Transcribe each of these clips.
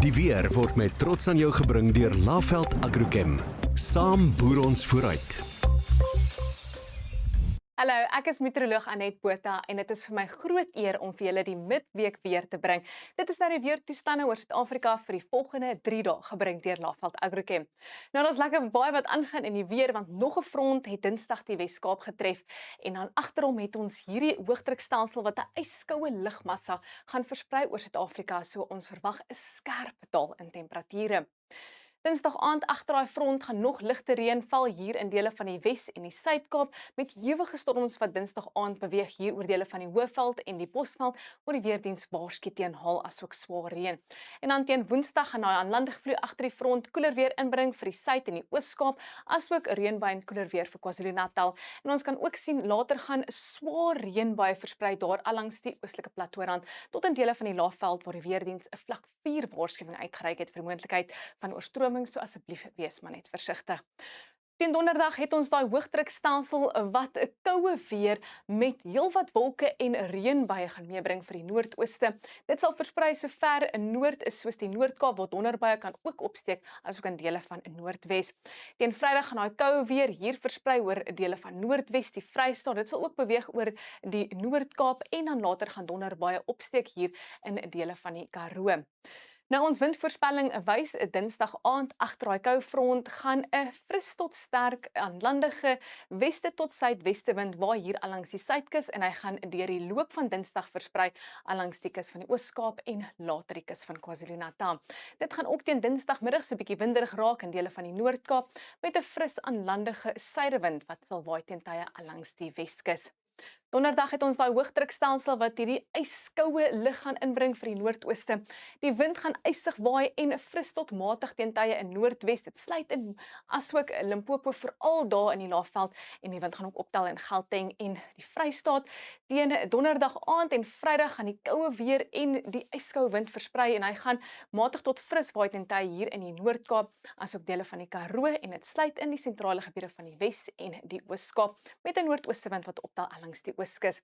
Die weer word met trots aan jou gebring deur Laveld Agrochem. Saam boer ons vooruit. Hallo, ek is meteoroloog Anet Botha en dit is vir my groot eer om vir julle die midweek weer te bring. Dit is nou die weertoestande oor Suid-Afrika vir die volgende 3 dae gebring deur Laveld Agrochem. Nou daar's lekker baie wat aangaan in die weer want nog 'n front het Dinsdag die Wes-Kaap getref en dan agterom het ons hierdie hoëdrukstelsel wat 'n yskoue lugmassa gaan versprei oor Suid-Afrika, so ons verwag 'n skerp daal in temperature. Dinsdag aand agter daai front gaan nog ligte reën val hier in dele van die Wes en die Suid-Kaap met hewige storms wat Dinsdag aand beweeg hier oor dele van die Hoëveld en die Bosveld, waar die weerdiens waarsku teen haal asook swaar reën. En dan teen Woensdag gaan daai aanlandige vloei agter die front koeler weer inbring vir die Suid en die Oos-Kaap, asook reënbuie en koeler weer vir KwaZulu-Natal. En ons kan ook sien later gaan swaar reënbuie versprei daar allangs die oostelike platteaurand tot in dele van die Laagveld waar die weerdiens 'n vlak 4 waarskuwing uitgereik het vir moontlikheid van oorstroming. So asseblief wees maar net versigtig. Teen Donderdag het ons daai hoëdrukstelsel wat 'n koue weer met heelwat wolke en reënbuie gaan meebring vir die noordooste. Dit sal versprei so ver in noord is soos die Noord-Kaap waar donderbuie kan ook opsteek asook in dele van Noordwes. Teen Vrydag gaan daai koue weer hier versprei oor dele van Noordwes, die Vrystaat. Dit sal ook beweeg oor die Noord-Kaap en dan later gaan donderbuie opsteek hier in dele van die Karoo. Nou ons windvoorspelling wys 'n Dinsdag aand agter daai koue front gaan 'n fris tot sterk aanlandige weste tot suidweste wind waai hier allangs die suidkus en hy gaan deur die loop van Dinsdag versprei allangs die kus van die Oos-Kaap en later die kus van KwaZulu-Natal. Dit gaan ook teen Dinsdagmiddag so 'n bietjie winderig raak in dele van die Noord-Kaap met 'n fris aanlandige suidewind wat sal waai teen tye allangs die Weskus. Donderdag het ons daai hoëdrukstelsel wat hierdie yskoue lug gaan inbring vir die noordooste. Die wind gaan ysig waai en fris tot matig teen tye in Noordwes. Dit sluit in asook Limpopo veral daar in die Laagveld en die wind gaan ook optel in Gauteng en die Vrystaat. Teen Donderdag aand en Vrydag gaan die koue weer en die yskoue wind versprei en hy gaan matig tot fris waai teen tye hier in die Noord-Kaap asook dele van die Karoo en dit sluit in die sentrale gebiede van die Wes en die Oos-Kaap met 'n noordooste wind wat optel langs die Ooskus.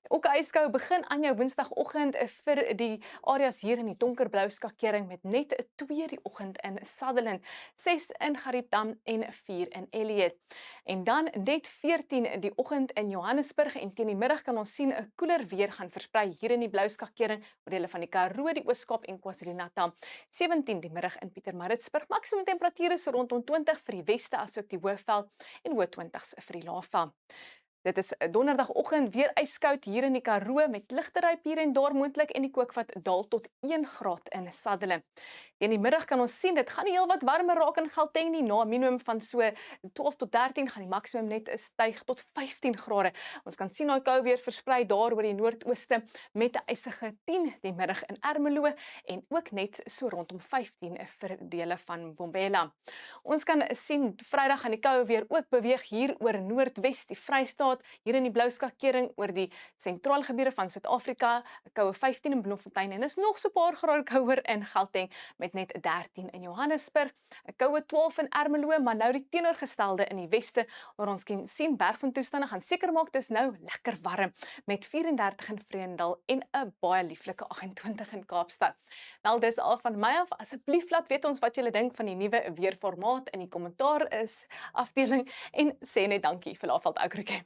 Ook 'n yskou begin aan jou Woensdagoggend vir die areas hier in die donkerblou skakering met net 'n 2 die oggend in Sutherland, 6 in Gariepdam en 4 in Elliot. En dan net 14 die oggend in Johannesburg en teen die middag kan ons sien 'n koeler weer gaan versprei hier in die blou skakering oor dele van die Karoo, die Oos-Kaap en KwaZulu-Natal. 17 die middag in Pietermaritzburg, maksimum temperature so rondom 20 vir die weste asook die Hoëveld en hoë 20s vir die Laagveld. Dit is Donderdagoggend weer yskoud hier in die Karoo met ligte ryp hier en daar moontlik en die kookvat daal tot 1 graad in Sutherland. Teen die middag kan ons sien dit gaan nie heelwat warmer raak in Gauteng nie, na 'n minimum van so 12 tot 13 gaan die maksimum net styg tot 15 grade. Ons kan sien daai kou weer versprei daar oor die noordooste met 'n ysige 10 die middag in Ermelo en ook net so rondom 15 vir dele van Mbombela. Ons kan sien Vrydag gaan die koue weer ook beweeg hier oor Noordwes, die Vrystaat, hier in die blou skakering oor die sentrale gebiede van Suid-Afrika, 'n koue 15 in Bloemfontein en is nog so 'n paar grade kouer in Gauteng met net 13 in Johannesburg, 'n koue 12 in Ermelo, maar nou die teenoorgestelde in die weste waar ons kan sien bergvandtoestande gaan seker maak dis nou lekker warm met 34 in Vredendal en 'n baie lieflike 28 in Kaapstad. Wel dis al van my af. Asseblief laat weet ons wat julle dink van die nuwe weerformaat in die kommentaar is afdeling en sê net dankie vir Laveld Agrochem.